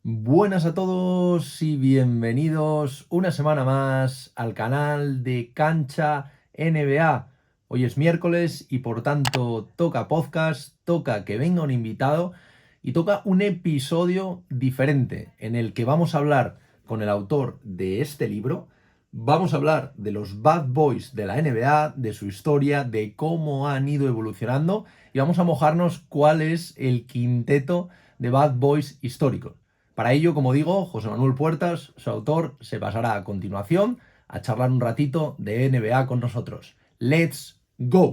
Buenas a todos y bienvenidos una semana más al canal de Cancha NBA. Hoy es miércoles y por tanto toca podcast, toca que venga un invitado y toca un episodio diferente en el que vamos a hablar con el autor de este libro. Vamos a hablar de los Bad Boys de la NBA, de su historia, de cómo han ido evolucionando y vamos a mojarnos cuál es el quinteto de Bad Boys históricos. Para ello, como digo, José Manuel Puertas, su autor, se pasará a continuación a charlar un ratito de NBA con nosotros. ¡Let's go!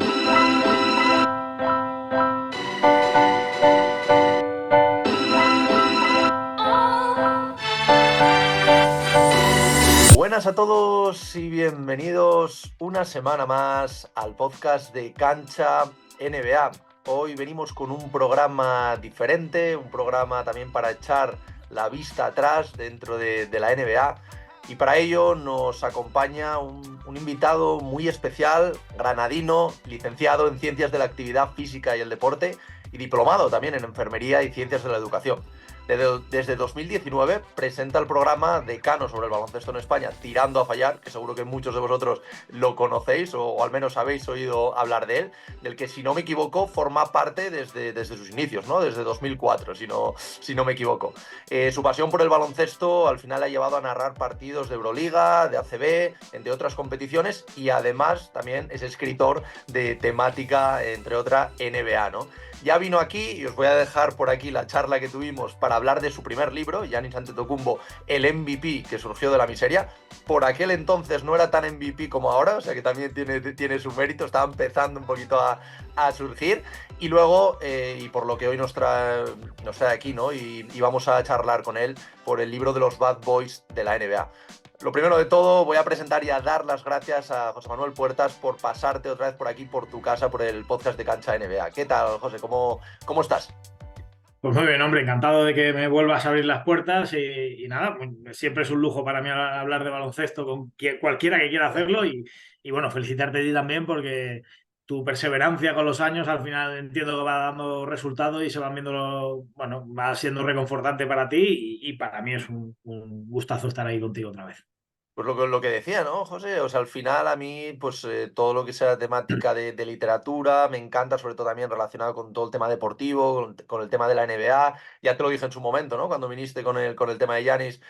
Buenas a todos y bienvenidos una semana más al podcast de Cancha NBA. Hoy venimos con un programa diferente, un programa también para echar la vista atrás dentro de la NBA. Y para ello nos acompaña un invitado muy especial, granadino, licenciado en Ciencias de la Actividad Física y el Deporte y diplomado también en Enfermería y Ciencias de la Educación. Desde 2019 presenta el programa Decano sobre el baloncesto en España, Tirando a Fallar, que seguro que muchos de vosotros lo conocéis o al menos habéis oído hablar de él, del que, si no me equivoco, forma parte desde sus inicios, ¿no? Desde 2004, si no me equivoco. Su pasión por el baloncesto al final ha llevado a narrar partidos de Euroliga, de ACB, entre otras competiciones, y además también es escritor de temática, entre otras, NBA, ¿no? Ya vino aquí y os voy a dejar por aquí la charla que tuvimos para hablar de su primer libro, Giannis Antetokounmpo, el MVP que surgió de la miseria. Por aquel entonces no era tan MVP como ahora, o sea que también tiene su mérito, estaba empezando un poquito a surgir. Y luego, y por lo que hoy nos trae aquí, ¿no? Y vamos a charlar con él por el libro de los Bad Boys de la NBA. Lo primero de todo, voy a presentar y a dar las gracias a José Manuel Puertas por pasarte otra vez por aquí, por tu casa, por el podcast de Cancha NBA. ¿Qué tal, José? ¿Cómo estás? Pues muy bien, hombre, encantado de que me vuelvas a abrir las puertas y nada, pues siempre es un lujo para mí hablar de baloncesto con cualquiera que quiera hacerlo y bueno, felicitarte a ti también porque tu perseverancia con los años al final entiendo que va dando resultados y se van viendo, bueno, va siendo reconfortante para ti y para mí es un gustazo estar ahí contigo otra vez. Pues lo que decía, ¿no, José? O sea, al final a mí, pues todo lo que sea temática de literatura me encanta, sobre todo también relacionado con todo el tema deportivo, con el tema de la NBA. Ya te lo dije en su momento, ¿no? Cuando viniste con el tema de Giannis,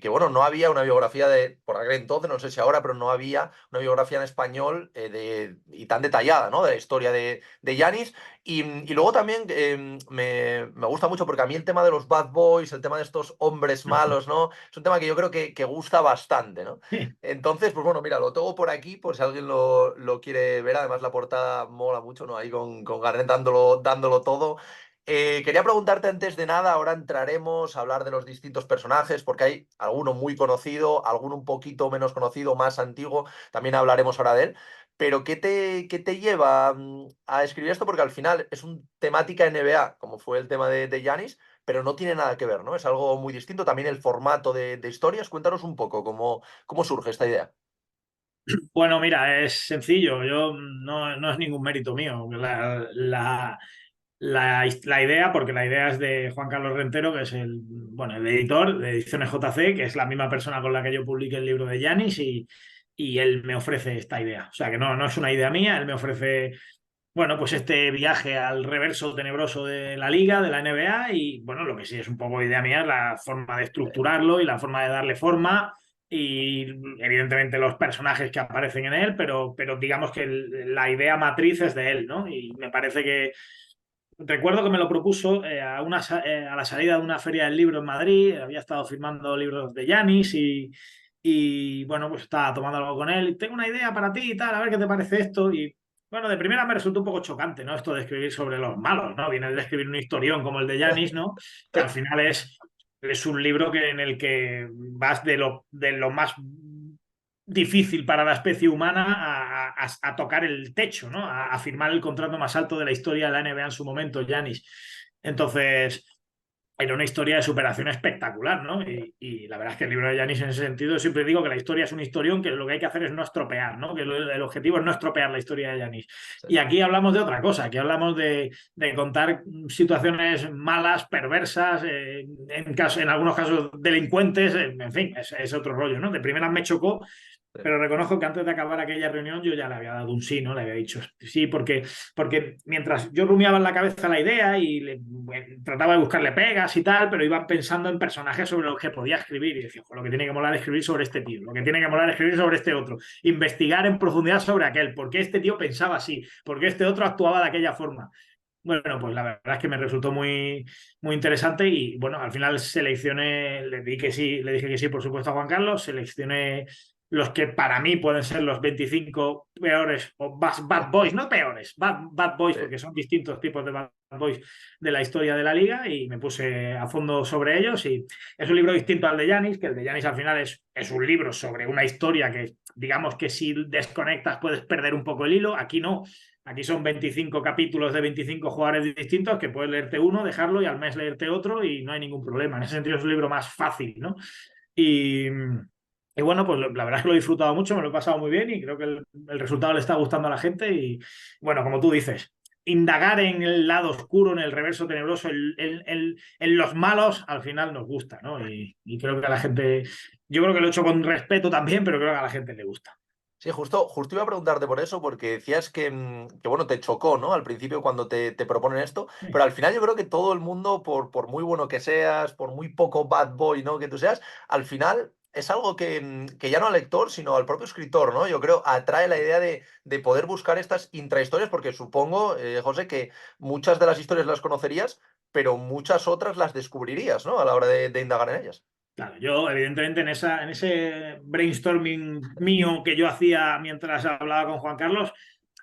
bueno, no había una biografía por aquel entonces, no sé si ahora, pero no había una biografía en español y tan detallada, ¿no? De la historia de Giannis. Y luego también me gusta mucho porque a mí el tema de los bad boys, el tema de estos hombres malos, ¿no? Es un tema que yo creo que gusta bastante, ¿no? Entonces, pues bueno, mira, lo tengo por aquí por si alguien lo quiere ver. Además, la portada mola mucho, ¿no? Ahí con Garnett dándolo todo. Quería preguntarte antes de nada, ahora entraremos a hablar de los distintos personajes, porque hay alguno muy conocido, alguno un poquito menos conocido, más antiguo, también hablaremos ahora de él. Pero ¿qué te lleva a escribir esto? Porque al final es un temática NBA, como fue el tema de Giannis, pero no tiene nada que ver, ¿no? Es algo muy distinto. También el formato de historias. Cuéntanos un poco cómo surge esta idea. Bueno, mira, es sencillo, yo no es ningún mérito mío. La idea, porque la idea es de Juan Carlos Rentero, que es el editor de Ediciones JC, que es la misma persona con la que yo publiqué el libro de Yanis, y él me ofrece esta idea. O sea que no es una idea mía, él me ofrece, bueno, pues este viaje al reverso tenebroso de la liga, de la NBA, y bueno, lo que sí es un poco idea mía es la forma de estructurarlo y la forma de darle forma. Y evidentemente los personajes que aparecen en él, pero digamos que la idea matriz es de él, ¿no? Y me parece que recuerdo que me lo propuso a la salida de una feria del libro en Madrid. Había estado firmando libros de Yanis y bueno, pues estaba tomando algo con él. Tengo una idea para ti y tal, a ver qué te parece esto. Y bueno, de primera me resultó un poco chocante, ¿no? Esto de escribir sobre los malos, ¿no? Viene de escribir un historión como el de Yanis, ¿no? Que al final es un libro en el que vas de lo más difícil para la especie humana a tocar el techo, ¿no? A firmar el contrato más alto de la historia de la NBA en su momento, Giannis. Entonces, era una historia de superación espectacular, ¿no? Y la verdad es que el libro de Yanis en ese sentido, siempre digo que la historia es un historión, que lo que hay que hacer es no estropear, ¿no? Que el objetivo es no estropear la historia de Yanis. Sí, Y aquí hablamos de otra cosa, aquí hablamos de contar situaciones malas, perversas, en algunos casos delincuentes, en fin, es otro rollo, ¿no? De primera me chocó, sí. pero reconozco que antes de acabar aquella reunión yo ya le había dado un sí, ¿no? Le había dicho sí, porque mientras yo rumiaba en la cabeza la idea y trataba de buscarle pegas y tal, pero iba pensando en personajes sobre los que podía escribir y decía, lo que tiene que molar es escribir sobre este tío, lo que tiene que molar es escribir sobre este otro, investigar en profundidad sobre aquel, por qué este tío pensaba así, por qué este otro actuaba de aquella forma. Bueno, pues la verdad es que me resultó muy interesante y bueno, al final seleccioné, le dije que sí, por supuesto, a Juan Carlos, seleccioné los que para mí pueden ser los 25 peores o bad boys, no peores, bad boys, Sí. porque son distintos tipos de bad boys de la historia de la liga y me puse a fondo sobre ellos y es un libro distinto al de Yanis, que el de Yanis al final es un libro sobre una historia que digamos que si desconectas puedes perder un poco el hilo, aquí no. Aquí son 25 capítulos de 25 jugadores distintos que puedes leerte uno, dejarlo y al mes leerte otro y no hay ningún problema. En ese sentido es un libro más fácil, ¿no? Y, y bueno, pues la verdad es que lo he disfrutado mucho, me lo he pasado muy bien y creo que el resultado le está gustando a la gente. Y bueno, como tú dices, indagar en el lado oscuro, en el reverso tenebroso, en los malos, al final nos gusta, ¿no? Y creo que a la gente, yo creo que lo he hecho con respeto también, pero creo que a la gente le gusta. Sí, justo iba a preguntarte por eso, porque decías que, bueno, te chocó, ¿no? Al principio cuando te proponen esto, pero al final yo creo que todo el mundo, por muy bueno que seas, por muy poco bad boy, ¿no? Que tú seas, al final es algo que ya no al lector, sino al propio escritor, ¿no? Yo creo atrae la idea de poder buscar estas intrahistorias, porque supongo, José, que muchas de las historias las conocerías, pero muchas otras las descubrirías, ¿no? A la hora de indagar en ellas. Claro, yo evidentemente en ese brainstorming mío que yo hacía mientras hablaba con Juan Carlos,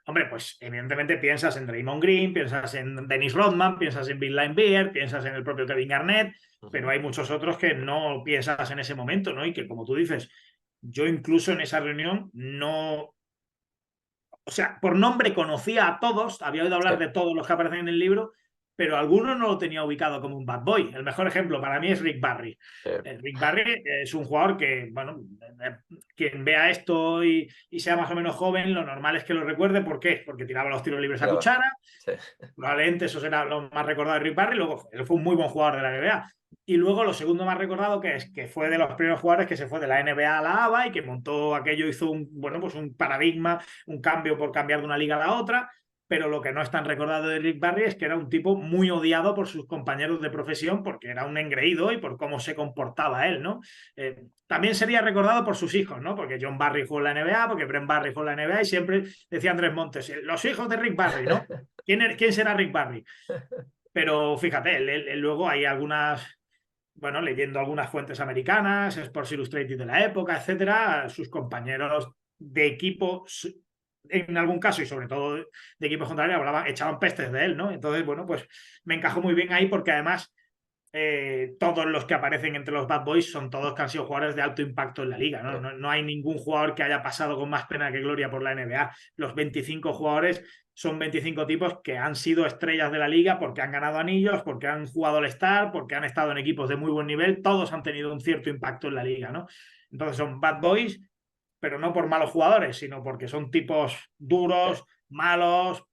hombre, pues evidentemente piensas en Draymond Green, piensas en Dennis Rodman, piensas en Bill Laimbeer, piensas en el propio Kevin Garnett, pero Ujú. hay muchos otros que no piensas en ese momento, ¿no? Y que como tú dices, yo incluso en esa reunión no, o sea, por nombre conocía a todos, había oído Sí, hablar de todos los que aparecen en el libro, pero algunos no lo tenía ubicado como un bad boy. El mejor ejemplo para mí es Rick Barry. sí, Rick Barry es un jugador que, bueno, quien vea esto y sea más o menos joven, lo normal es que lo recuerde. ¿Por qué? Porque tiraba los tiros libres a tiraba. cuchara. Sí, Probablemente eso será lo más recordado de Rick Barry. Luego, él fue un muy buen jugador de la NBA. Y luego lo segundo más recordado que es que fue de los primeros jugadores que se fue de la NBA a la ABA y que montó aquello, hizo bueno, pues un paradigma, un cambio por cambiar de una liga a la otra. Pero lo que no es tan recordado de Rick Barry es que era un tipo muy odiado por sus compañeros de profesión porque era un engreído y por cómo se comportaba él, ¿no? También sería recordado por sus hijos, ¿no? Porque John Barry jugó en la NBA, porque Brent Barry jugó en la NBA y siempre decía Andrés Montes, los hijos de Rick Barry, ¿no? ¿Quién será Rick Barry? Pero fíjate, luego hay algunas, bueno, leyendo algunas fuentes americanas, Sports Illustrated de la época, etcétera, sus compañeros de equipo, en algún caso, y sobre todo de equipos contrarios, echaban pestes de él, ¿no? Entonces, bueno, pues me encajó muy bien ahí porque además todos los que aparecen entre los Bad Boys son todos que han sido jugadores de alto impacto en la liga, ¿no? No hay ningún jugador que haya pasado con más pena que gloria por la NBA. Los 25 jugadores son 25 tipos que han sido estrellas de la liga porque han ganado anillos, porque han jugado al Star, porque han estado en equipos de muy buen nivel, todos han tenido un cierto impacto en la liga, ¿no? Entonces son Bad Boys, pero no por malos jugadores, sino porque son tipos duros, malos,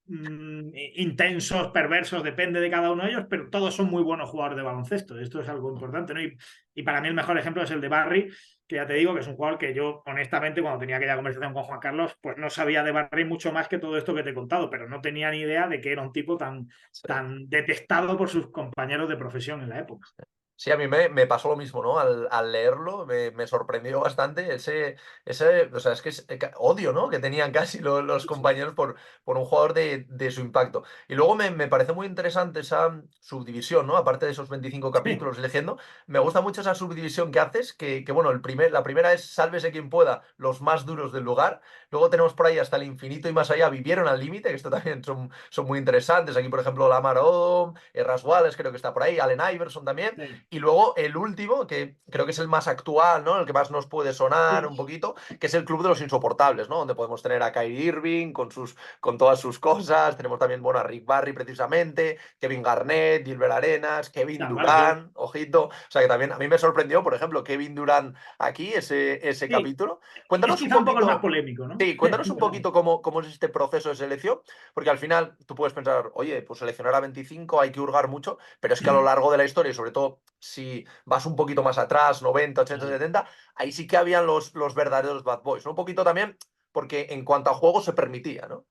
intensos, perversos, depende de cada uno de ellos, pero todos son muy buenos jugadores de baloncesto. Esto es algo importante, ¿no? Y para mí el mejor ejemplo es el de Barry, que ya te digo que es un jugador que yo, honestamente, cuando tenía aquella conversación con Juan Carlos, pues no sabía de Barry mucho más que todo esto que te he contado, pero no tenía ni idea de que era un tipo sí. tan detestado por sus compañeros de profesión en la época. Sí, a mí me pasó lo mismo, ¿no? Al leerlo me sorprendió bastante ese, o sea, es que es odio, ¿no? Que tenían casi los compañeros por un jugador de su impacto. Y luego me parece muy interesante esa subdivisión, ¿no? Aparte de esos 25 Sí, capítulos leyendo, me gusta mucho esa subdivisión que haces, que bueno, la primera es sálvese quien pueda, los más duros del lugar. Luego tenemos por ahí hasta el infinito y más allá, vivieron al límite, que esto también son muy interesantes. Aquí, por ejemplo, Lamar Odom, Ras Wallace creo que está por ahí, Allen Iverson también. sí. Y luego el último, que creo que es el más actual, ¿no? El que más nos puede sonar un Sí. poquito, que es el Club de los Insoportables, ¿no? Donde podemos tener a Kyrie Irving con todas sus cosas. Tenemos también, bueno, a Rick Barry precisamente, Kevin Garnett, Gilbert Arenas, Kevin Claro, vale, yo Durant, ojito. O sea que también a mí me sorprendió, por ejemplo, Kevin Durant aquí, ese sí, capítulo. es Cuéntanos un quizá un poco el más poquito. polémico, ¿no? Sí, cuéntanos un Pero, poquito cómo es este proceso de selección, porque al final tú puedes pensar, oye, pues seleccionar a 25 hay que hurgar mucho, pero es que a lo largo de la historia, y sobre todo si vas un poquito más atrás, 90, 80, claro. 70, ahí sí que habían los verdaderos bad boys, ¿no? Un poquito también, porque en cuanto a juego se permitía, ¿no?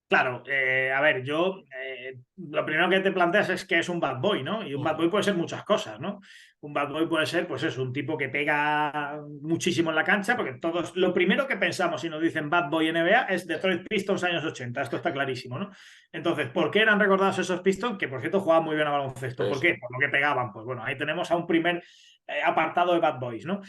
Claro, a ver, lo primero que te planteas es que es un bad boy, ¿no? Y un bad Ujú. boy puede ser muchas cosas, ¿no? Un bad boy puede ser, pues eso, un tipo que pega muchísimo en la cancha, porque todos, lo primero que pensamos si nos dicen bad boy NBA es Detroit Pistons años 80, esto está clarísimo, ¿no? Entonces, ¿por qué eran recordados esos Pistons? Que por cierto jugaban muy bien a baloncesto. Sí, ¿Por sí. qué? Por lo que pegaban. Pues bueno, ahí tenemos a un primer apartado de bad boys, ¿no?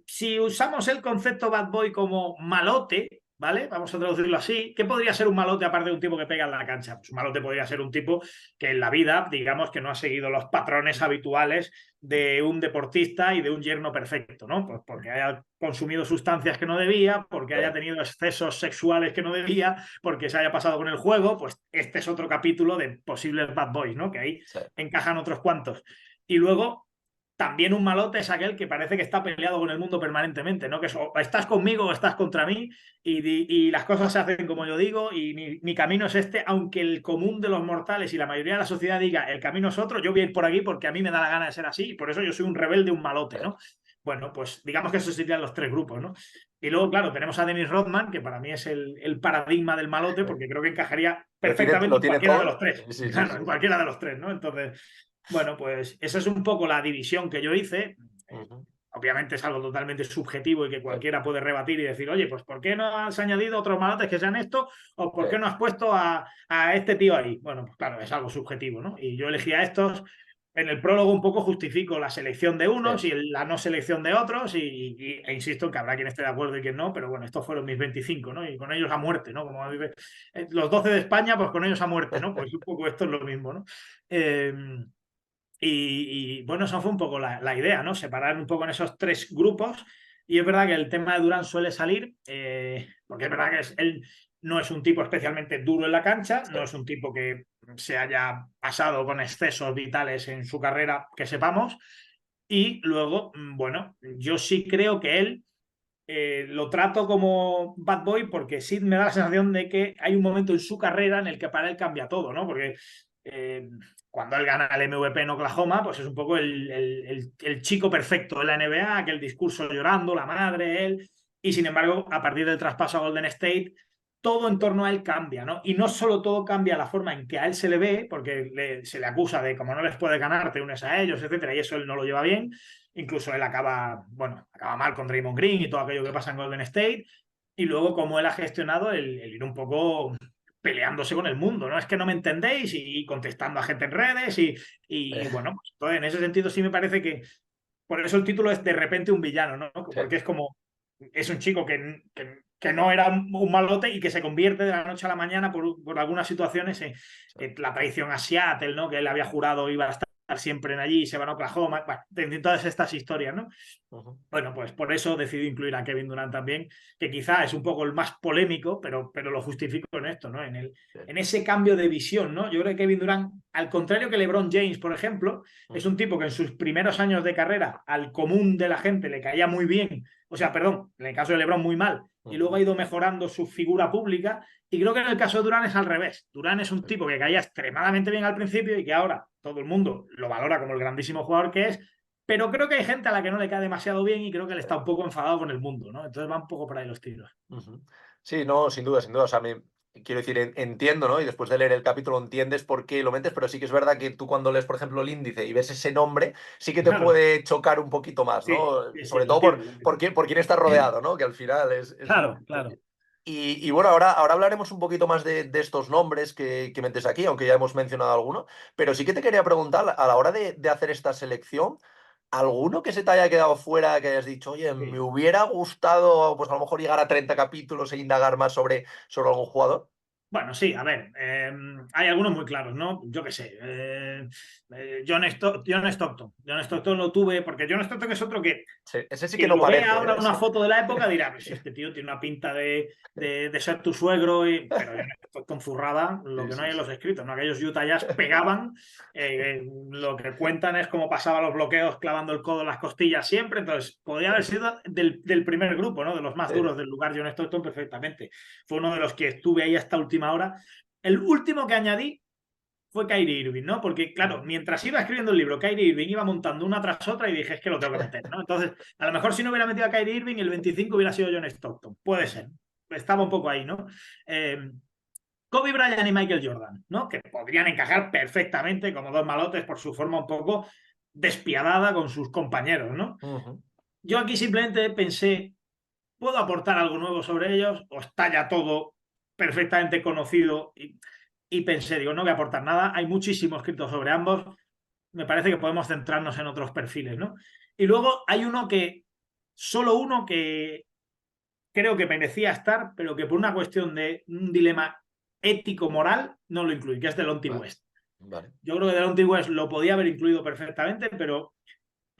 Si usamos el concepto bad boy como malote, ¿vale? Vamos a traducirlo así. ¿Qué podría ser un malote aparte de un tipo que pega en la cancha? Pues un malote podría ser un tipo que en la vida, digamos, que no ha seguido los patrones habituales de un deportista y de un yerno perfecto, ¿no? Pues porque haya consumido sustancias que no debía, porque Sí, haya tenido excesos sexuales que no debía, porque se haya pasado con el juego, pues este es otro capítulo de posibles bad boys, ¿no? Que ahí sí. encajan otros cuantos. Y luego también un malote es aquel que parece que está peleado con el mundo permanentemente, ¿no? Que es, o estás conmigo o estás contra mí y las cosas se hacen como yo digo y mi camino es este, aunque el común de los mortales y la mayoría de la sociedad diga el camino es otro, yo voy a ir por aquí porque a mí me da la gana de ser así y por eso yo soy un rebelde, un malote, ¿no? Bueno, pues digamos que esos serían los tres grupos, ¿no? Y luego, claro, tenemos a Dennis Rodman, que para mí es el paradigma del malote, porque creo que encajaría Lo perfectamente en tiene cualquiera de los todo. tres. Sí, sí, Claro, sí, en sí. cualquiera de los tres, ¿no? Entonces, bueno, pues esa es un poco la división que yo hice. Ujú. Obviamente es algo totalmente subjetivo y que Sí, cualquiera puede rebatir y decir, oye, pues ¿por qué no has añadido otros malotes que sean esto? ¿O sí, por qué no has puesto a este tío ahí? Bueno, pues claro, es algo subjetivo, ¿no? Y yo elegí a estos. En el prólogo un poco justifico la selección de sí. unos y la no selección de otros e insisto en que habrá quien esté de acuerdo y quien no, pero bueno, estos fueron mis 25, ¿no? Y con ellos a muerte, ¿no? Como los 12 de España, pues con ellos a muerte, ¿no? Pues un poco esto es lo mismo, ¿no? Eh, bueno, eso fue un poco la idea, ¿no? Separar un poco en esos tres grupos. Y es verdad que el tema de Durán suele salir, porque es verdad que él no es un tipo especialmente duro en la cancha, Sí. no es un tipo que se haya pasado con excesos vitales en su carrera, que sepamos. Y luego, bueno, yo sí creo que él lo trato como bad boy porque sí me da la sensación de que hay un momento en su carrera en el que para él cambia todo, ¿no? Porque eh, cuando él gana el MVP en Oklahoma, pues es un poco el chico perfecto de la NBA, aquel discurso llorando, la madre, él, y sin embargo, a partir del traspaso a Golden State, todo en torno a él cambia, ¿no? Y no solo todo cambia la forma en que a él se le ve, porque se le acusa de como no les puedes ganar, te unes a ellos, etcétera, y eso él no lo lleva bien. Incluso él acaba, bueno, acaba mal con Draymond Green y todo aquello que pasa en Golden State. Y luego cómo él ha gestionado el ir un poco peleándose con el mundo, ¿no? Es que no me entendéis y contestando a gente en redes y bueno, pues entonces, en ese sentido sí me parece que por eso el título es de repente un villano, ¿no? Sí, Porque es como, es un chico que no era un malote y que se convierte de la noche a la mañana por algunas situaciones sí. en la traición a Seattle, ¿no? Que él había jurado iba a estar siempre en allí, se van a Oklahoma, bueno, de todas estas historias, ¿no? Ujú. Bueno, pues por eso decidí incluir a Kevin Durant también, que quizá es un poco el más polémico, pero lo justifico en esto, ¿no? Sí. En ese cambio de visión, ¿no? Yo creo que Kevin Durant, al contrario que LeBron James, por ejemplo, es Ujú. un tipo que en sus primeros años de carrera al común de la gente le caía muy bien, o sea, perdón, en el caso de LeBron muy mal, y luego Ujú. ha ido mejorando su figura pública, y creo que en el caso de Durant es al revés. Durant es un Sí. tipo que caía extremadamente bien al principio y que ahora todo el mundo lo valora como el grandísimo jugador que es, pero creo que hay gente a la que no le cae demasiado bien y creo que él Sí. está un poco enfadado con el mundo, ¿no? Entonces va un poco por ahí los tiros. Ujú. Sí, no, sin duda, sin duda. O sea, quiero decir, entiendo, ¿no? Y después de leer el capítulo entiendes por qué lo metes, pero sí que es verdad que tú cuando lees, por ejemplo, el índice y ves ese nombre, sí que te Claro, puede chocar un poquito más, sí, ¿no? sí, sí, Sobre lo todo entiendo, lo por entiendo. quién estás rodeado, ¿no? Que al final es un Claro, poquito así. claro. Y bueno, ahora hablaremos un poquito más de estos nombres que metes aquí, aunque ya hemos mencionado alguno, pero sí que te quería preguntar, a la hora de hacer esta selección, ¿alguno que se te haya quedado fuera, que hayas dicho, oye, me Sí. hubiera gustado, pues a lo mejor llegar a 30 capítulos e indagar más sobre algún jugador? Bueno, sí, a ver, hay algunos muy claros, ¿no? Yo qué sé. John Stockton. John Stockton lo tuve, porque John Stockton es otro que Sí, ese sí que quien no lo ve parece, ahora ¿eh? una Ese. foto de la época dirá, pues este tío tiene una pinta de ser tu suegro, pero John Stockton zurrada, lo Sí, que no sí, hay en sí. los escritos, ¿no? Aquellos Utah Jazz pegaban, lo que cuentan es cómo pasaba los bloqueos clavando el codo en las costillas siempre, entonces podría haber sido del primer grupo, ¿no? De los más Sí. duros del lugar John Stockton perfectamente. Fue uno de los que estuve ahí hasta última hora. El último que añadí fue Kyrie Irving, ¿no? Porque, claro, Ujú. mientras iba escribiendo el libro, Kyrie Irving iba montando una tras otra y dije, es que lo tengo que meter, ¿no? Entonces, a lo mejor si no hubiera metido a Kyrie Irving, el 25 hubiera sido John Stockton. Puede ser. Ujú. Estaba un poco ahí, ¿no? Eh, Kobe Bryant y Michael Jordan, ¿no? Que podrían encajar perfectamente como dos malotes por su forma un poco despiadada con sus compañeros, ¿no? Ujú. Yo aquí simplemente pensé, ¿puedo aportar algo nuevo sobre ellos? ¿O está ya todo perfectamente conocido? Y pensé, digo, no voy a aportar nada. Hay muchísimo escrito sobre ambos. Me parece que podemos centrarnos en otros perfiles, ¿no? Y luego hay solo uno que creo que merecía estar, pero que por una cuestión de un dilema ético-moral no lo incluí, que es Delonte Vale, West. vale. Yo creo que Delonte West lo podía haber incluido perfectamente, pero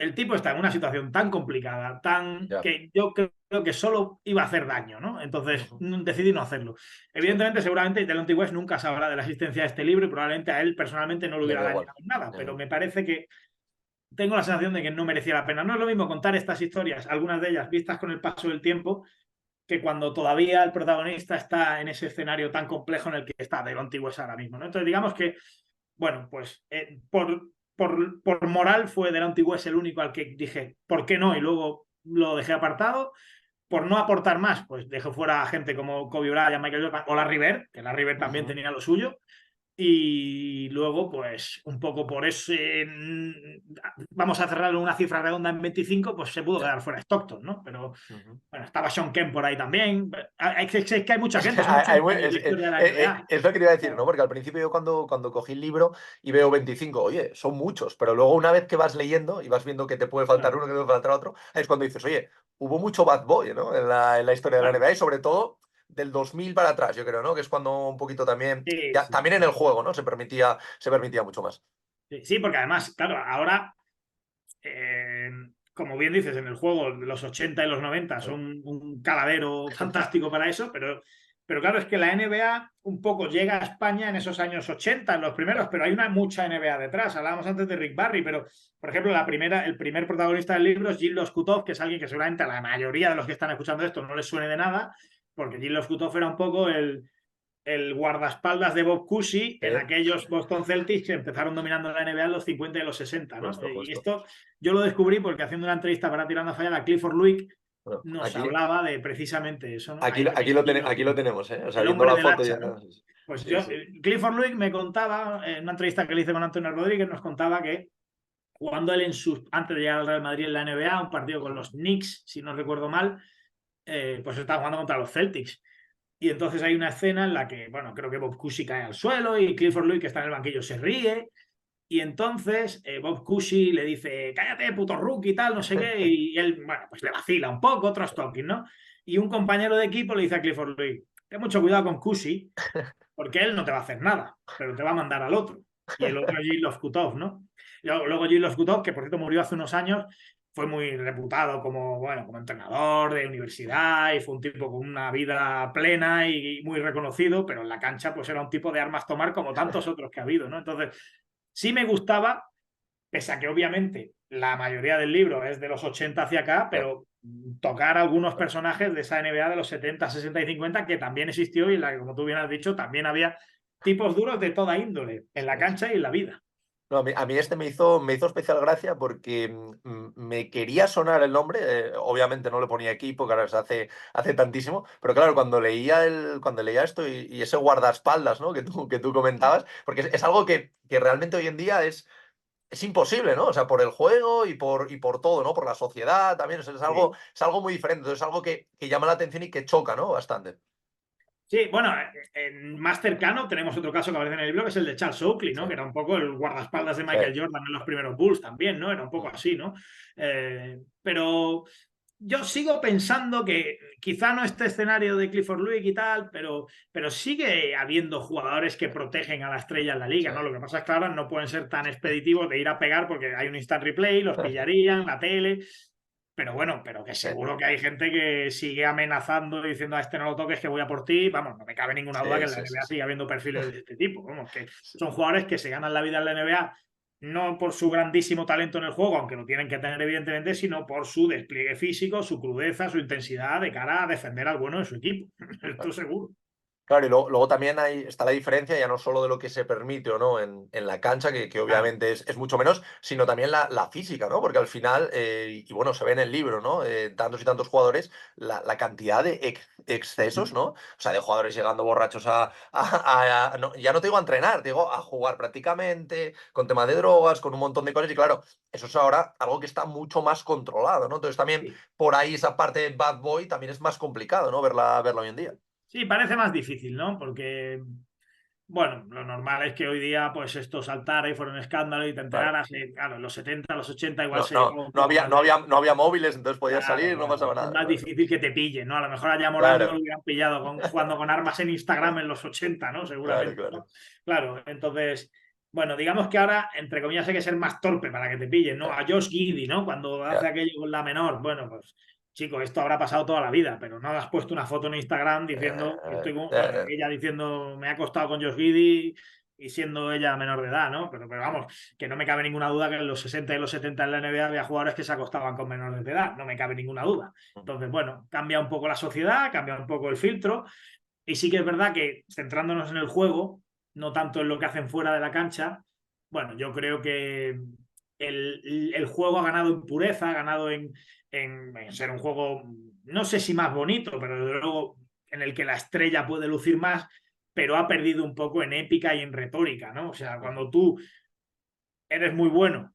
el tipo está en una situación tan complicada, Ya. que yo creo que solo iba a hacer daño, ¿no? Entonces Ujú. decidí no hacerlo. Sí. Evidentemente, seguramente Delonte West nunca sabrá de la existencia de este libro y probablemente a él personalmente no le Le hubiera da igual. dañado nada, pero Ujú. me parece que tengo la sensación de que no merecía la pena. No es lo mismo contar estas historias, algunas de ellas vistas con el paso del tiempo, que cuando todavía el protagonista está en ese escenario tan complejo en el que está Delonte West ahora mismo, ¿no? Entonces, digamos que bueno, pues por moral fue Delonte West el único al que dije, ¿por qué no? Y luego lo dejé apartado. Por no aportar más, pues dejé fuera a gente como Kobe Bryant, Michael Jordan o Larry Bird, que Larry Bird también Ujú. tenía lo suyo. Y luego, pues un poco por ese, vamos a cerrarlo en una cifra redonda en 25, pues se pudo Ya. quedar fuera Stockton, ¿no? Pero Ujú. bueno, estaba Sean Kemp por ahí también. Es que hay mucha Es que gente, son 80 años es, de historia de la NBA. es lo que te iba a decir, ¿no? Porque al principio yo cuando cogí el libro y veo 25 oye, son muchos, pero luego una vez que vas leyendo y vas viendo que te puede faltar Claro, uno, que te puede faltar otro, es cuando dices, oye, hubo mucho bad boy, ¿no? En la historia de la claro. NBA y sobre todo del 2000 para atrás, yo creo, ¿no? Que es cuando un poquito también, Sí, ya, sí, también en sí. el juego, ¿no? Se permitía mucho más. Sí, sí, porque además, claro, ahora, eh, como bien dices, en el juego los 80 y los 90 ¿Eh? son un caladero fantástico para eso, pero claro, es que la NBA un poco llega a España en esos años 80, en los primeros, Claro. pero hay una mucha NBA detrás. Hablábamos antes de Rick Barry, pero, por ejemplo, el primer protagonista del libro es Gilles Loscutov, que es alguien que seguramente a la mayoría de los que están escuchando esto no les suene de nada, porque Gilles Loscutov era un poco el guardaespaldas de Bob Cousy en ¿Eh? aquellos Boston Celtics que empezaron dominando la NBA en los 50 y los 60, ¿no? Justo, Y justo. esto yo lo descubrí porque haciendo una entrevista para Tirando a Fallar a Clifford Luick Bueno, nos hablaba de precisamente eso, ¿no? Ahí aquí lo tenemos, ¿eh? O sea, el viendo hombre la del foto ya. hacha, ¿no? Pues Sí, yo, sí. Clifford Luick me contaba, en una entrevista que le hice con Antonio Rodríguez, nos contaba que jugando él antes de llegar al Real Madrid en la NBA, un partido con los Knicks, si no recuerdo mal, pues estaba jugando contra los Celtics. Y entonces hay una escena en la que, bueno, creo que Bob Cousy cae al suelo y Clifford Louis, que está en el banquillo, se ríe. Y entonces Bob Cousy le dice, cállate, puto rookie y tal, no sé qué. Y él, bueno, pues le vacila un poco, otros talking, ¿no? Y un compañero de equipo le dice a Clifford Louis, ten mucho cuidado con Cousy, porque él no te va a hacer nada, pero te va a mandar al otro. Y el otro es Gilles Loscutov, ¿no? Luego Gilles Loscutov, que por cierto murió hace unos años, fue muy reputado como, bueno, como entrenador de universidad y fue un tipo con una vida plena y muy reconocido, pero en la cancha pues era un tipo de armas tomar como tantos otros que ha habido, ¿no? Entonces, sí me gustaba, pese a que obviamente la mayoría del libro es de los 80 hacia acá, Claro. pero tocar algunos personajes de esa NBA de los 70, 60 y 50 que también existió y en la que, como tú bien has dicho, también había tipos duros de toda índole, en la Sí, sí. cancha y en la vida. No, a mí este me hizo especial gracia porque me quería sonar el nombre, obviamente no le ponía equipo, claro, hace tantísimo, pero claro, cuando leía esto y ese guardaespaldas, ¿no? Que tú comentabas, porque es algo que realmente hoy en día es imposible, ¿no? O sea, por el juego y por todo, ¿no? Por la sociedad también, o sea, Sí. es algo muy diferente, es algo que llama la atención y que choca, ¿no? Bastante. Sí, bueno, más cercano tenemos otro caso que aparece en el libro, que es el de Charles Oakley, Sí, ¿no? Que era un poco el guardaespaldas de sí. Michael Jordan en los primeros Bulls también, ¿no? Era un poco Ujú. así, ¿no? Pero yo sigo pensando que quizá no este escenario de Clifford Luick y tal, pero sigue habiendo jugadores que protegen a la estrella en la liga, Sí. ¿no? Lo que pasa es que ahora no pueden ser tan expeditivos de ir a pegar porque hay un instant replay, los pillarían, la tele. Pero bueno, pero que Sí, seguro que hay gente que sigue amenazando diciendo a este no lo toques que voy a por ti. Vamos, no me cabe ninguna duda que sí, en la sí, sí, NBA sí. sigue habiendo perfiles de este tipo. Vamos, que Sí. son jugadores que se ganan la vida en la NBA no por su grandísimo talento en el juego, aunque lo tienen que tener evidentemente, sino por su despliegue físico, su crudeza, su intensidad de cara a defender al bueno de su equipo. Esto seguro. Claro, y luego también está la diferencia ya no solo de lo que se permite o no en la cancha, que Claro. obviamente es mucho menos, sino también la física, ¿no? Porque al final, y bueno, se ve en el libro, ¿no? Tantos y tantos jugadores, la cantidad de excesos, ¿no? O sea, de jugadores llegando borrachos ya no te digo a entrenar, te digo a jugar prácticamente, con tema de drogas, con un montón de cosas, y claro, eso es ahora algo que está mucho más controlado, ¿no? Entonces también Sí. por ahí esa parte de bad boy también es más complicado, ¿no? Verla hoy en día. Sí, parece más difícil, ¿no? Porque bueno, lo normal es que hoy día, pues esto saltara y fuera un escándalo y te Claro. enteraras. Claro, en los 70, los 80 igual No, se no, llevaba un no poco había, más no de. había, no había móviles, entonces podías Claro, salir, no claro. pasaba Es nada. más Claro, difícil que te pillen, ¿no? A lo mejor a Ya Morant no lo claro, hubieran pillado jugando con armas en Instagram en los 80, ¿no? claro, Seguramente, claro. ¿no? Claro, entonces, bueno, digamos que ahora, entre comillas, hay que ser más torpe para que te pillen, ¿no? Ya, A Josh Giddey, ¿no? Cuando hace ya, aquello con la menor, bueno, pues, chico, esto habrá pasado toda la vida, pero no has puesto una foto en Instagram diciendo, bueno, ya, ella diciendo, me ha acostado con Josh Giddey y siendo ella menor de edad, ¿no? Pero vamos, que no me cabe ninguna duda que en los 60 y los 70 en la NBA había jugadores que se acostaban con menores de edad, no me cabe ninguna duda. Entonces, bueno, cambia un poco la sociedad, cambia un poco el filtro, y sí que es verdad que centrándonos en el juego, no tanto en lo que hacen fuera de la cancha, bueno, yo creo que el juego ha ganado en pureza, ha ganado en ser un juego, no sé si más bonito, pero desde luego en el que la estrella puede lucir más, pero ha perdido un poco en épica y en retórica, ¿no? O sea, cuando tú eres muy bueno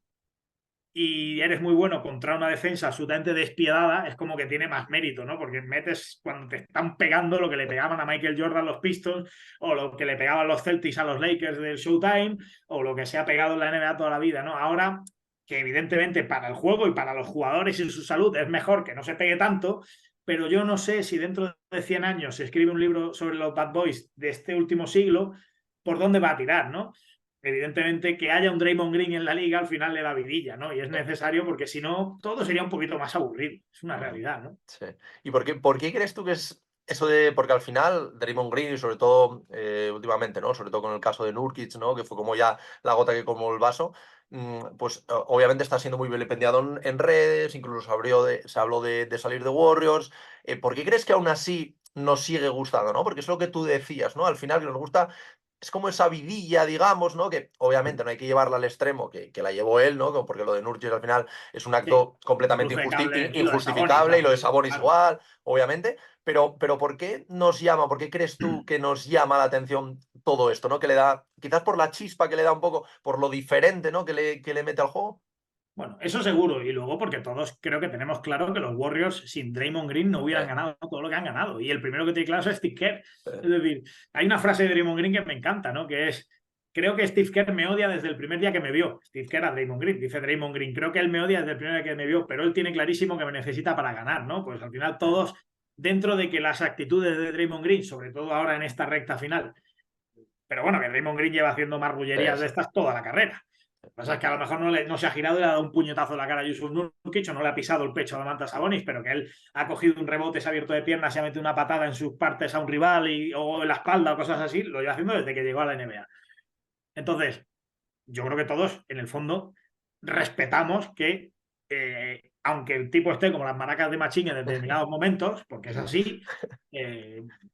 y eres muy bueno contra una defensa absolutamente despiadada, es como que tiene más mérito, ¿no? Porque metes cuando te están pegando lo que le pegaban a Michael Jordan los Pistons, o lo que le pegaban los Celtics a los Lakers del Showtime, o lo que se ha pegado en la NBA toda la vida, ¿no? Ahora, que evidentemente para el juego y para los jugadores y su salud es mejor que no se pegue tanto, pero yo no sé si dentro de 100 años se escribe un libro sobre los Bad Boys de este último siglo, por dónde va a tirar, ¿no? Evidentemente que haya un Draymond Green en la liga al final le da vidilla, ¿no? Y es ya. necesario porque si no, todo sería un poquito más aburrido. Es una Ujú. realidad, ¿no? Sí. ¿Y por qué crees tú que es eso de, porque al final Draymond Green y sobre todo últimamente, ¿no? Sobre todo con el caso de Nurkic, ¿no? Que fue como ya la gota que colmó el vaso, pues obviamente está siendo muy vilipendiado en redes, incluso se habló de salir de Warriors. ¿Por qué crees que aún así nos sigue gustando, ¿no? Porque es lo que tú decías, ¿no? Al final que nos gusta, es como esa vidilla, digamos, ¿no? Que obviamente no hay que llevarla al extremo que la llevó él, ¿no? Porque lo de Nurkic al final es un Sí, acto completamente cruce de cable y lo de Sabonis injustificable y lo de también, Sabonis claro. igual, obviamente, pero ¿por qué nos llama, por qué crees tú que nos llama la atención todo esto, ¿no? Que le da, quizás por la chispa que le da un poco, por lo diferente, ¿no? Que le mete al juego. Bueno, eso seguro. Y luego porque todos creo que tenemos claro que los Warriors sin Draymond Green no hubieran Eh, ganado todo lo que han ganado. Y el primero que tiene claro es Steve Kerr. eh, Es decir, hay una frase de Draymond Green que me encanta, ¿no? Que es, creo que Steve Kerr me odia desde el primer día que me vio. Steve Kerr a Draymond Green, dice Draymond Green, creo que él me odia desde el primer día que me vio, pero él tiene clarísimo que me necesita para ganar, ¿no? Pues al final todos, dentro de que las actitudes de Draymond Green, sobre todo ahora en esta recta final, pero bueno, que Draymond Green lleva haciendo marrullerías de sí, estas toda la carrera. Lo que pasa es que a lo mejor no se ha girado y le ha dado un puñetazo en la cara a Yusuf Nurkic o no le ha pisado el pecho a Domantas Sabonis, pero que él ha cogido un rebote, se ha abierto de piernas, se ha metido una patada en sus partes a un rival o en la espalda o cosas así, lo lleva haciendo desde que llegó a la NBA. Entonces, yo creo que todos, en el fondo, respetamos que, aunque el tipo esté como las maracas de Machín en determinados momentos, porque es así,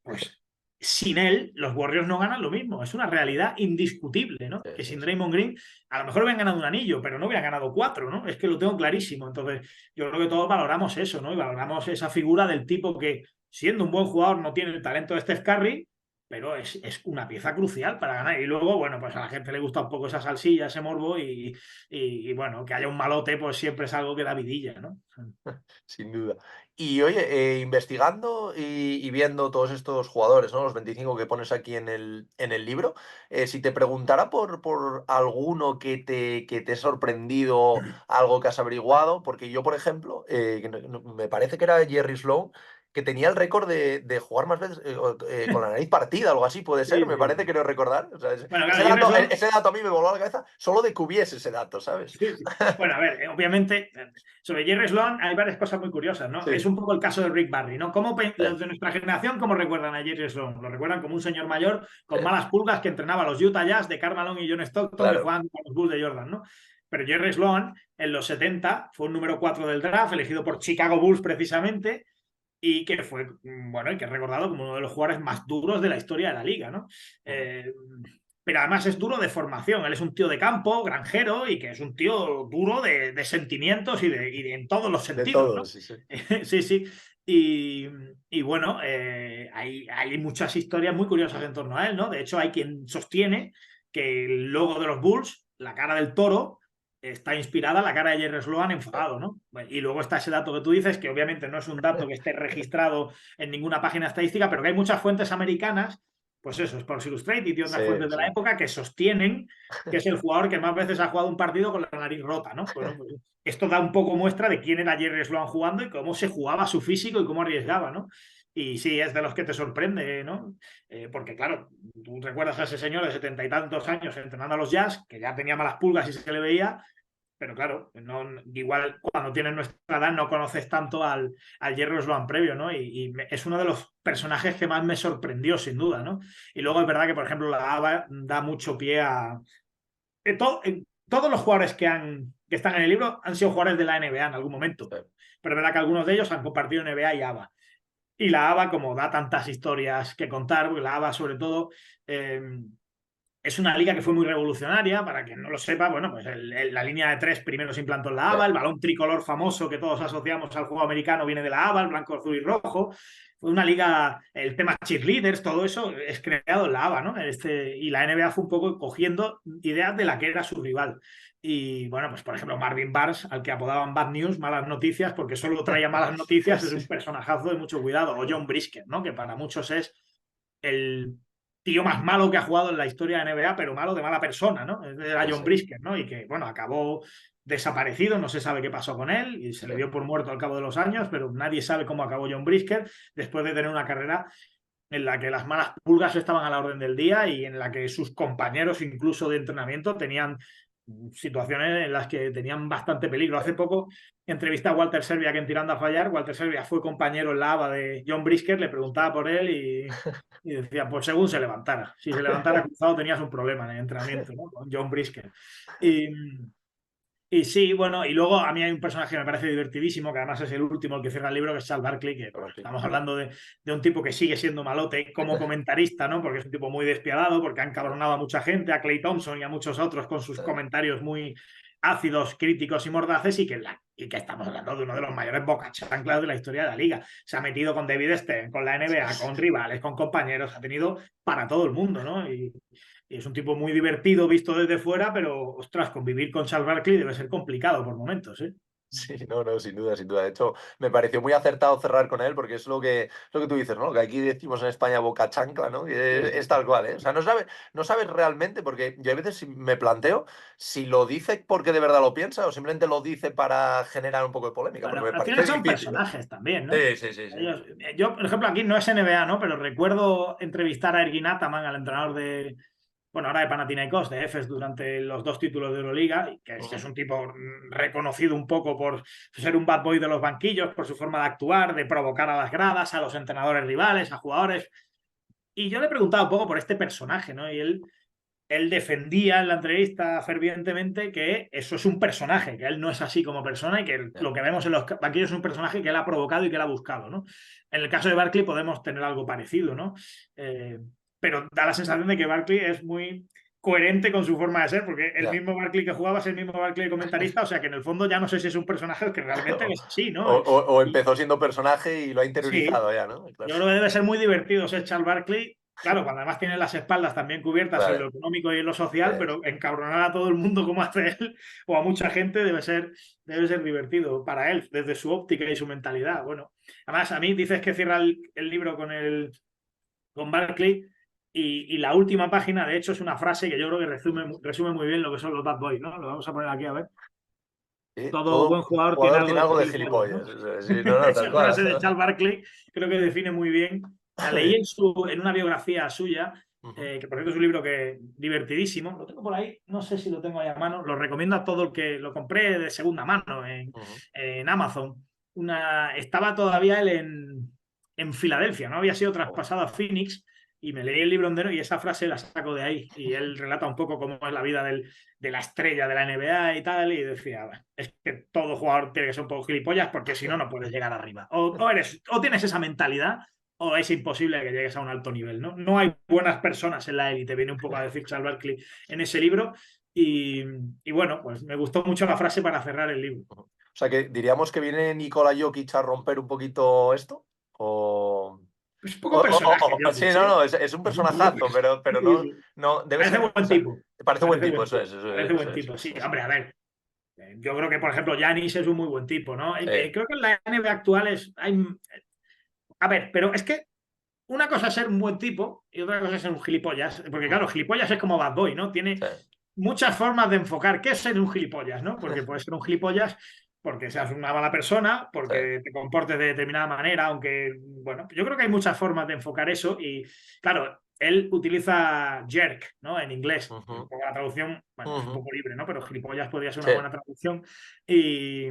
pues sin él los Warriors no ganan lo mismo. Es una realidad indiscutible, ¿no? sí, Que sí, sin sí. Draymond Green a lo mejor hubieran ganado un anillo, pero no hubieran ganado cuatro, ¿no? Es que lo tengo clarísimo. Entonces, yo creo que todos valoramos eso, ¿no? Y valoramos esa figura del tipo que, siendo un buen jugador, no tiene el talento de Steph Curry, pero es una pieza crucial para ganar. Y luego, bueno, pues a la gente le gusta un poco esa salsilla, ese morbo, y bueno, que haya un malote, pues siempre es algo que da vidilla, ¿no? Sin duda. Y oye, investigando y viendo todos estos jugadores, ¿no? Los 25 que pones aquí en el libro, si te preguntara por alguno que te ha sorprendido, algo que has averiguado, porque yo, por ejemplo, que me parece que era Jerry Sloan, que tenía el récord de jugar más veces con la nariz partida, algo así puede ser, Sí, me sí. parece, creo recordar. O sea, Bueno, ese claro, Jerry dato, Sloan. ese dato a mí me voló a la cabeza solo de que hubiese ese dato, ¿sabes? Sí, sí. Bueno, a ver, obviamente, sobre Jerry Sloan hay varias cosas muy curiosas, ¿no? Es Sí. un poco el caso de Rick Barry, ¿no? Eh, Los de nuestra generación, ¿cómo recuerdan a Jerry Sloan? Lo recuerdan como un señor mayor con malas pulgas que entrenaba a los Utah Jazz de Karl Malone y John Stockton que claro. jugaban con los Bulls de Jordan, ¿no? Pero Jerry Sloan, en los 70, fue un número 4 del draft, elegido por Chicago Bulls precisamente, y que fue, bueno, y que es recordado como uno de los jugadores más duros de la historia de la liga, ¿no? Ujú. Eh, pero además es duro de formación, él es un tío de campo, granjero, y que es un tío duro de sentimientos y en todos los De sentidos, todo, ¿no? sí, sí. Sí, sí. Y, y bueno, hay muchas historias muy curiosas en torno a él, ¿no? De hecho, hay quien sostiene que el logo de los Bulls, la cara del toro, está inspirada en la cara de Jerry Sloan enfadado, ¿no? Bueno, y luego está ese dato que tú dices, que obviamente no es un dato que esté registrado en ninguna página estadística, pero que hay muchas fuentes americanas, pues eso, Sports Illustrated y otras Sí, fuentes de la sí. época que sostienen que es el jugador que más veces ha jugado un partido con la nariz rota, ¿no? Bueno, pues esto da un poco muestra de quién era Jerry Sloan jugando y cómo se jugaba su físico y cómo arriesgaba, ¿no? Y sí, es de los que te sorprende, ¿no? Porque claro, tú recuerdas a ese señor de 70 y tantos años entrenando a los Jazz, que ya tenía malas pulgas y se le veía, pero claro, no, igual cuando tienes nuestra edad no conoces tanto al Jerry Sloan previo, ¿no? Es uno de los personajes que más me sorprendió, sin duda, ¿no? Y luego es verdad que, por ejemplo, la ABA da mucho pie a... todos los jugadores que están en el libro han sido jugadores de la NBA en algún momento, Sí. pero es verdad que algunos de ellos han compartido NBA y ABA. Y la ABA, como da tantas historias que contar, porque la ABA sobre todo... es una liga que fue muy revolucionaria, para quien no lo sepa, bueno, pues la línea de tres primero se implantó en la ABA, el balón tricolor famoso que todos asociamos al juego americano viene de la ABA, el blanco, azul y rojo. Fue una liga, el tema cheerleaders, todo eso es creado en la ABA, ¿no? Y la NBA fue un poco cogiendo ideas de la que era su rival. Y bueno, pues por ejemplo, Marvin Barnes, al que apodaban Bad News, malas noticias, porque solo traía malas noticias, es un Sí, personajazo de mucho cuidado. O John Brisker, ¿no? Que para muchos es el tío más malo que ha jugado en la historia de NBA, pero malo de mala persona, ¿no? Era sí, John sí, Brisker, ¿no? Y que, bueno, acabó desaparecido, no se sabe qué pasó con él y se sí. le dio por muerto al cabo de los años, pero nadie sabe cómo acabó John Brisker después de tener una carrera en la que las malas pulgas estaban a la orden del día y en la que sus compañeros, incluso de entrenamiento, tenían situaciones en las que tenían bastante peligro. Hace poco entrevisté a Walter Servia, que en Tirando a Fallar, Walter Servia fue compañero en la ABA de John Brisker, le preguntaba por él y decía, pues según se levantara. Si se levantara cruzado tenías un problema en el entrenamiento, ¿no? Con John Brisker. Y, y sí, bueno, y luego a mí hay un personaje que me parece divertidísimo, que además es el último, el que cierra el libro, que es Charles Barkley, que bueno, estamos hablando de un tipo que sigue siendo malote como comentarista, ¿no? Porque es un tipo muy despiadado, porque ha encabronado a mucha gente, a Klay Thompson y a muchos otros con sus comentarios muy ácidos, críticos y mordaces, y que estamos hablando de uno de los mayores bocachanclas de la historia de la liga. Se ha metido con David Stern, con la NBA, con rivales, con compañeros, ha tenido para todo el mundo, ¿no? Y es un tipo muy divertido visto desde fuera, pero ostras, convivir con Charles Barkley debe ser complicado por momentos, ¿eh? Sí, no, no, sin duda, sin duda. De hecho, me pareció muy acertado cerrar con él porque es lo que tú dices, ¿no? Lo que aquí decimos en España boca chancla, ¿no? Y es tal cual, ¿eh? O sea, no sabes realmente, porque yo a veces me planteo si lo dice porque de verdad lo piensa o simplemente lo dice para generar un poco de polémica, porque Bueno, me al final parece son difícil, ¿eh? personajes también, ¿no? Sí, sí, sí, sí. Yo, por ejemplo, aquí no es NBA, ¿no? Pero recuerdo entrevistar a Ergin Ataman, al entrenador de, bueno, ahora de Panathinaikos, de Efes, durante los dos títulos de Euroliga, que es Ujú. un tipo reconocido un poco por ser un bad boy de los banquillos, por su forma de actuar, de provocar a las gradas, a los entrenadores rivales, a jugadores. Y yo le preguntaba un poco por este personaje, ¿no? Y él defendía en la entrevista fervientemente que eso es un personaje, que él no es así como persona y que Ya. lo que vemos en los banquillos es un personaje que él ha provocado y que él ha buscado, ¿no? En el caso de Barkley podemos tener algo parecido, ¿no? Eh, pero da la sensación de que Barkley es muy coherente con su forma de ser, porque el Ya. mismo Barkley que jugaba es el mismo Barkley de comentarista, o sea que en el fondo ya no sé si es un personaje o que realmente O, es así, ¿no? o Y, empezó siendo personaje y lo ha sí, interiorizado ya, ¿no? Claro. yo creo que debe ser muy divertido ser Charles Barkley claro, cuando además tiene las espaldas también cubiertas en Vale. lo económico y en lo social, pero encabronar a todo el mundo como hace él o a mucha gente debe ser divertido para él, desde su óptica y su mentalidad. Bueno, además a mí dices que cierra el libro con Barclay y la última página, de hecho, es una frase que yo creo que resume muy bien lo que son los bad boys, ¿no? Lo vamos a poner aquí a ver. Sí, Todo todo buen jugador tiene jugador algo tiene de algo de gilipollas, ¿no? gilipollas. Sí, no, no, tal Esa cual. frase de Charles Barkley creo que define muy bien. La leí en una biografía suya, Ujú, que por cierto es un libro que divertidísimo. Lo tengo por ahí, no sé si lo tengo ahí a mano. Lo recomiendo a todo el que lo compré de segunda mano ujú. en Amazon. Estaba todavía él en Filadelfia, ¿no? Había sido Oh, traspasado a Phoenix y me leí el libro entero y esa frase la saco de ahí. Y él relata un poco cómo es la vida de la estrella de la NBA y tal, y decía, "Bueno, es que todo jugador tiene que ser un poco gilipollas porque si no, no puedes llegar arriba. O tienes esa mentalidad o es imposible que llegues a un alto nivel, ¿no? No hay buenas personas en la élite, viene un poco a decir Charles Barkley en ese libro, y, y bueno, pues me gustó mucho la frase para cerrar el libro. ujú. O sea que diríamos que viene Nikola Jokic a romper un poquito esto. O, Es un poco personaje, sí, Jokic, no, ¿eh? no, es un Es un poco personajazo, pero sí, no, sí. no, debe Parece ser. O buen sea, tipo. parece buen Parece tipo, buen eso tipo. es, eso es, Parece eso buen es. tipo, sí. Hombre, a ver, yo creo que, por ejemplo, Giannis es un muy buen tipo, ¿no? Sí. Creo que en la NBA actual a ver, pero es que una cosa es ser un buen tipo y otra cosa es ser un gilipollas. Porque, claro, Ujú, gilipollas es como Bad Boy, ¿no? Tiene sí, muchas formas de enfocar qué es ser un gilipollas, ¿no? Porque puedes ser un gilipollas porque seas una mala persona, sí. porque te comportes de determinada manera, aunque, bueno, yo creo que hay muchas formas de enfocar eso y, claro, él utiliza jerk, ¿no? En inglés. Un Ujú, poco la traducción, bueno, es un ujú, poco libre, ¿no? Pero gilipollas podría ser sí, una buena traducción. Y,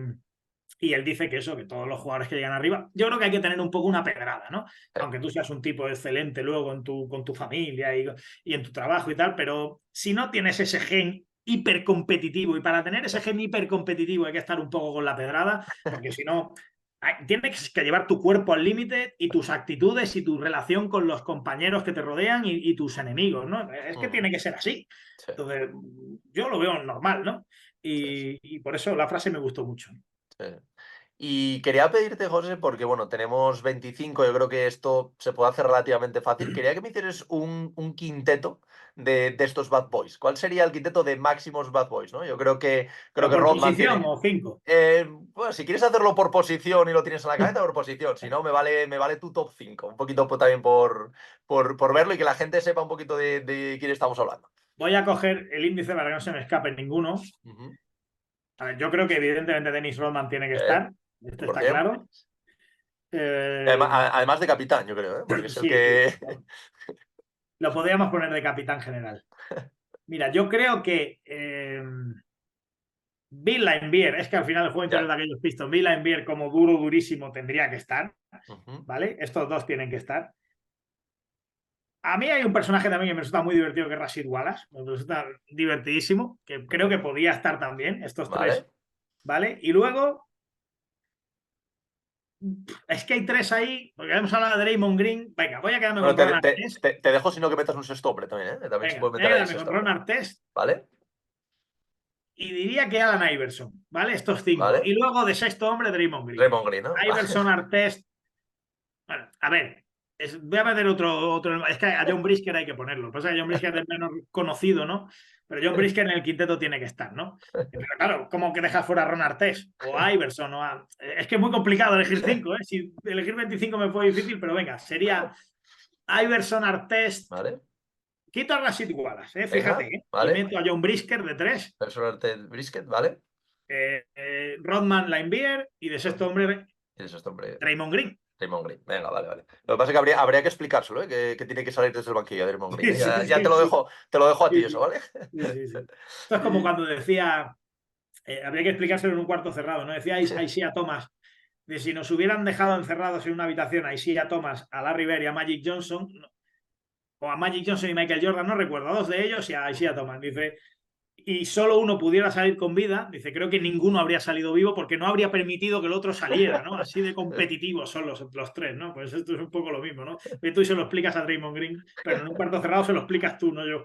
y él dice que eso, que todos los jugadores que llegan arriba, yo creo que hay que tener un poco una pedrada, ¿no? sí. Aunque tú seas un tipo excelente luego con tu familia y en tu trabajo y tal, pero si no tienes ese gen hipercompetitivo, y para tener ese gen hipercompetitivo hay que estar un poco con la pedrada, porque si no, tienes que llevar tu cuerpo al límite y tus actitudes y tu relación con los compañeros que te rodean y tus enemigos, ¿no? Es que Ujú, tiene que ser así. sí, Entonces, yo lo veo normal, ¿no? sí, sí, Y por eso la frase me gustó mucho. sí. Y quería pedirte, José, porque bueno, tenemos 25, yo creo que esto se puede hacer relativamente fácil. Quería que me hicieras un quinteto de estos Bad Boys. ¿Cuál sería el quinteto de máximos Bad Boys, ¿no? Yo creo ¿Pero que por Rodman posición tiene. o cinco? Bueno, si quieres hacerlo por posición y lo tienes en la cabeza, por posición. Si no, me vale tu top 5. Un poquito también por verlo y que la gente sepa un poquito de quién estamos hablando. Voy a coger el índice para que no se me escape ninguno. Ujú. A ver, yo creo que evidentemente Dennis Rodman tiene que estar. Este está 100%. claro. Además, Eh, además de capitán, yo creo, ¿eh? Porque es el sí, sí. que. Lo podríamos poner de capitán general. Mira, yo creo que Bill Laimbeer, es que al final el juego interior Ya. de aquellos Pistons, Bill Laimbeer como duro, durísimo, tendría que estar. Ujú. ¿Vale? Estos dos tienen que estar. A mí hay un personaje también que me resulta muy divertido, que es Rashid Wallace. Me resulta divertidísimo, que creo que podía estar también, estos tres. Vale. ¿Vale? Y luego, es que hay tres ahí, porque hemos hablado de Draymond Green. Venga, voy a quedarme Bueno, con Ron Artest. te dejo si no que metas un sexto hombre también, ¿eh? También se Venga, puede voy a meter ahí quedarme con sexto Ron hombre. Artest ¿Vale? y diría que Alan Iverson, ¿vale? Estos cinco. ¿Vale? Y luego de sexto hombre, Draymond Green. Raymond Green, ¿no? Iverson, Artest. Bueno, a ver, voy a meter otro. Es que a John Brisker hay que ponerlo. Lo que pasa es que John Brisker es el menos conocido, ¿no? Pero John Brisker en el quinteto tiene que estar, ¿no? Pero claro, ¿cómo que dejas fuera a Ron Artest o a Iverson? Es que es muy complicado elegir cinco, ¿eh? Si elegir 25 me fue difícil, pero venga, sería Iverson, Artest. ¿Vale? Quito a Rashid Wallace, fíjate, Venga, y ¿vale? meto a John Brisker de tres, Personal Brisket, ¿vale? Rodman, Laimbeer y de sexto Ujú. hombre, ¿Quién es este hombre? Draymond Green. Draymond Green. Venga, vale, vale. Lo que pasa es que habría que explicárselo, ¿eh? Que tiene que salir desde el banquillo Draymond Green, Sí, ¿eh? sí, Ya sí, sí, te lo dejo a ti sí, eso, sí, ¿vale? sí, sí, sí. Esto es como Y- cuando decía, habría que explicárselo en un cuarto cerrado, ¿no? Decía a Isaiah Thomas, de si nos hubieran dejado encerrados en una habitación a Isaiah Thomas, a Larry Bird y a Magic Johnson, o a Magic Johnson y Michael Jordan, no recuerdo, a dos de ellos y a Isaiah Thomas, dice, y solo uno pudiera salir con vida, dice, creo que ninguno habría salido vivo porque no habría permitido que el otro saliera, ¿no? Así de competitivos son los tres, ¿no? Pues esto es un poco lo mismo, ¿no? Tú se lo explicas a Draymond Green, pero en un cuarto cerrado se lo explicas tú, no yo.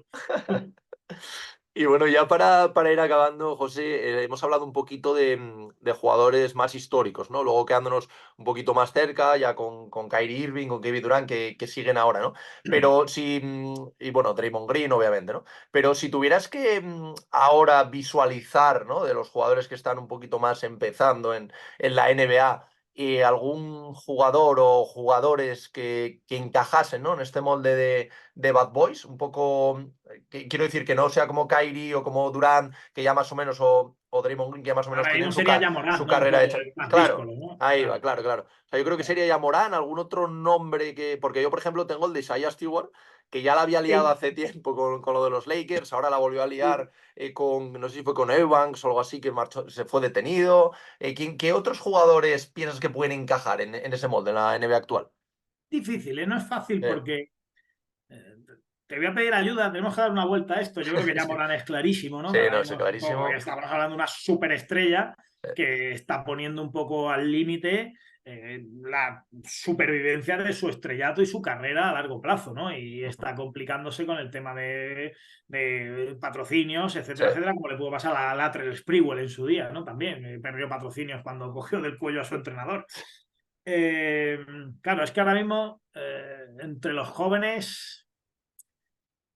Y bueno, ya para ir acabando, José, hemos hablado un poquito de jugadores más históricos, ¿no? Luego quedándonos un poquito más cerca, ya con Kyrie Irving, con Kevin Durant, que siguen ahora, ¿no? Pero si, y bueno, Draymond Green, obviamente, ¿no? Pero si tuvieras que ahora visualizar, ¿no? De los jugadores que están un poquito más empezando en la NBA, algún jugador o jugadores que encajasen, ¿no? En este molde de Bad Boys, un poco quiero decir que no sea como Kyrie o como Durant, que ya más o menos, o Draymond Green, que ya más o menos Ahora tienen mismo su, sería ca- ya su Morant, ¿no? Un carrera hecha. jugador más Claro, díscolo, ¿no? ahí va, Claro. claro, claro. O sea, yo creo que sería ya Morant, algún otro nombre que. Porque yo, por ejemplo, tengo el de Isaiah Stewart, que ya la había liado Sí, hace tiempo con lo de los Lakers, ahora la volvió a sí. liar no sé si fue con Evans o algo así, que se fue detenido. ¿Qué otros jugadores piensas que pueden encajar en ese molde, en la NBA actual? Difícil, ¿eh? No es fácil Eh, porque eh, te voy a pedir ayuda, tenemos que dar una vuelta a esto. Yo creo que ya sí, Morán es clarísimo, ¿no? sí, Que ahora no sé, mismo es un poco, ya clarísimo. estamos hablando de una superestrella Eh, que está poniendo un poco al límite la supervivencia de su estrellato y su carrera a largo plazo, ¿no? Y ujú, está complicándose con el tema de patrocinios, sí, etcétera, etcétera, como le pudo pasar a Latrell Sprewell en su día, ¿no? También perdió patrocinios cuando cogió del cuello a su entrenador. Eh, claro, es que ahora mismo entre los jóvenes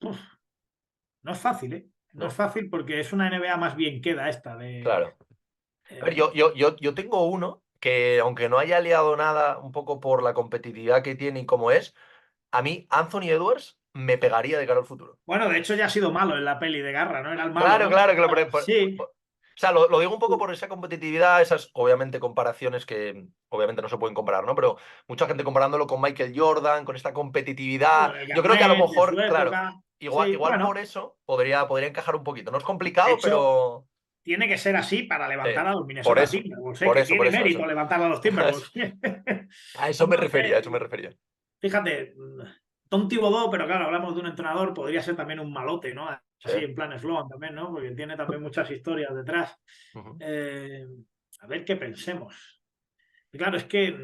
uf, no es fácil, ¿eh? No es no, fácil porque es una NBA más bien queda esta de... claro. A ver, eh, yo tengo uno que, aunque no haya liado nada, un poco por la competitividad que tiene y cómo es, a mí Anthony Edwards me pegaría de cara al futuro. bueno, de hecho ya ha sido malo en la peli de Garra, ¿no? Era el malo, Claro, ¿no? claro, que Sí, o sea, lo digo un poco por esa competitividad, esas, obviamente, comparaciones que obviamente no se pueden comparar, ¿no? Pero mucha gente comparándolo con Michael Jordan, con esta sí, competitividad. con el Yo creo que a lo Garnett de su mejor, claro, época. igual, Sí, igual por bueno, eso podría encajar un poquito. No es de complicado, hecho, pero tiene que ser así para sí, levantar a los por Minnesota eso, Timberwolves, ¿eh? por Que eso, por tiene eso, mérito eso. levantar a los Timberwolves. A eso me Entonces, refería, a eso me refería. fíjate, Tom Thibodeau, pero claro, hablamos de un entrenador, podría ser también un malote, ¿no? Sí. Así en plan Sloan también, ¿no? Porque tiene también muchas historias detrás. Ujú. Eh, a ver qué pensemos. Y claro, es que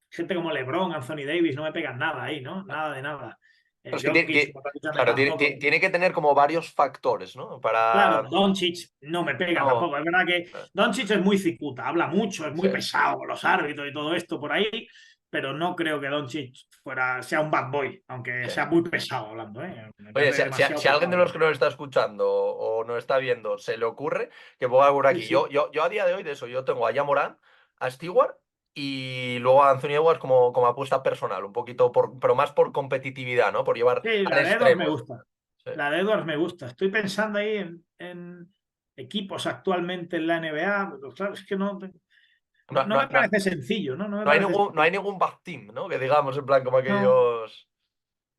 gente como LeBron, Anthony Davis, no me pegan nada ahí, ¿no? Nada de nada. Pero es que Jokic, como te he dicho, claro, tampoco. tiene que tener como varios factores, ¿no? Claro, Para. Doncic no me pega No. tampoco. Es verdad que eh, Doncic es muy cicuta, habla mucho, es Sí. muy pesado con los árbitros y todo esto por ahí, pero no creo que Doncic sea un bad boy, aunque Sí. sea muy pesado hablando, ¿eh? Me Oye, parece demasiado si a alguien de pesado. los que nos está escuchando o nos está viendo se le ocurre, que ponga por Sí, aquí. sí. Yo a día de hoy de eso, yo tengo a Morán, a Stewart y luego a Anthony Edwards como apuesta personal, un poquito, pero más por competitividad, ¿no? Por llevar Sí, al la de Edwards me extremo. gusta. Sí. La de Edwards me gusta. Estoy pensando ahí en equipos actualmente en la NBA, pero claro, es que No, no no, me no, parece sencillo, ¿no? No me no hay parece ningún, no hay sencillo. ningún back team, ¿no? Que digamos, en plan, como No. aquellos.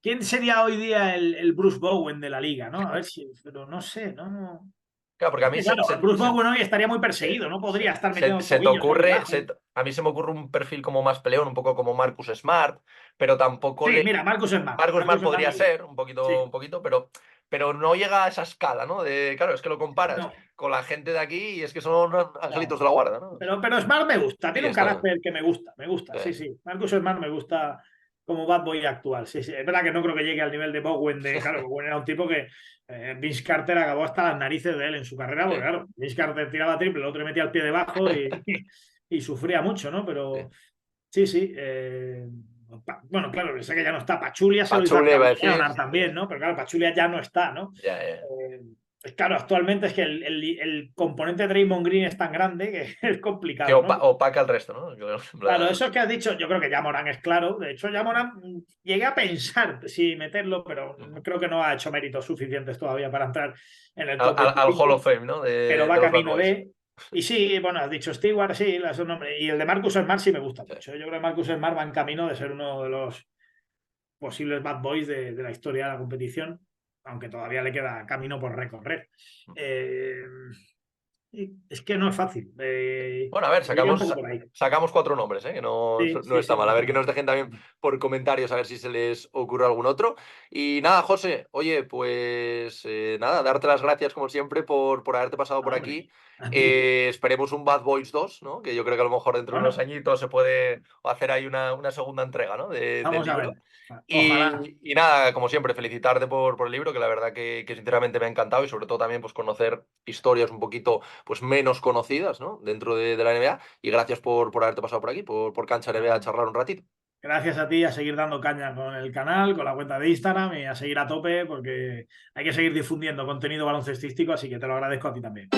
¿Quién sería hoy día el Bruce Bowen de la liga, no? A ver si, pero no sé, no. Claro, porque a Es mí que claro, Bruce Bowen hoy estaría muy sí, perseguido, no sí. podría estar metiendo Se te tobillos ahí ocurre, debajo. a mí se me ocurre un perfil como más peleón, un poco como Marcus Smart, pero tampoco Sí, le. mira, Marcus Smart. Marcus Smart Marcus Smart podría me gusta. ser, un Sí, poquito, pero no llega a esa escala, ¿no? Claro, es que lo comparas no, con la gente de aquí y es que son angelitos no. de la guarda, ¿no? Pero Smart me gusta, Sí, tiene un está bien. carácter que me gusta, Sí, sí, sí. Marcus Smart me gusta como bad boy actual, sí, sí. Es verdad que no creo que llegue al nivel de Bowen, claro, Bowen era un tipo que Vince Carter acabó hasta las narices de él en su carrera, porque sí, claro, Vince Carter tiraba triple, el otro le metía el pie debajo y sufría mucho, ¿no? sí. Pero sí, sí. Bueno, claro, sé que ya no está. Pachulia se lo hizo a Pachule iba a Kawhi decir. Leonard también, ¿no? Pero claro, Pachulia ya no está, ¿no? Ya, ya. Claro, actualmente es que el componente Draymond Green es tan grande que es Que complicado, ¿no? opaca el resto, ¿no? En Claro, plan, eso que has dicho, yo creo que ya Morán es claro. De hecho, ya Morán llegué a pensar si meterlo, pero ujú. creo que no ha hecho méritos suficientes todavía para entrar en el Al, top al Hall 25, of Fame, ¿no? pero va De los Bad camino Boys. de. Y sí, bueno, has dicho Stewart, sí, es un nombre. Y el de Marcus Smart sí me gusta Sí. mucho. Yo creo que Marcus Smart va en camino de ser uno de los posibles bad boys de la historia de la competición, aunque todavía le queda camino por recorrer. Eh, es que no es fácil. Bueno, a ver, Iría un poco por ahí. sacamos cuatro nombres, ¿eh? Que Sí, no sí, está sí, mal. no A está ver que mal. nos dejen también por comentarios a ver si se les ocurre algún otro. Y nada, José, oye, pues nada, darte las gracias como siempre por haberte pasado No, por hombre. aquí. A ti. Esperemos un Bad Boys 2, ¿no? Que yo creo que a lo mejor dentro de unos Bueno, añitos se puede hacer ahí una segunda entrega, ¿no? Del vamos a libro. ver. Ojalá. Y nada, como siempre, felicitarte por el libro, que la verdad que sinceramente me ha encantado y sobre todo también pues conocer historias un poquito pues menos conocidas, ¿no? Dentro de la NBA. Y gracias por haberte pasado por aquí, por Cancha NBA a Nada. charlar un ratito. Gracias a ti, a seguir dando caña con el canal, con la cuenta de Instagram y a seguir a tope porque hay que seguir difundiendo contenido baloncestístico, así que te lo agradezco a ti también.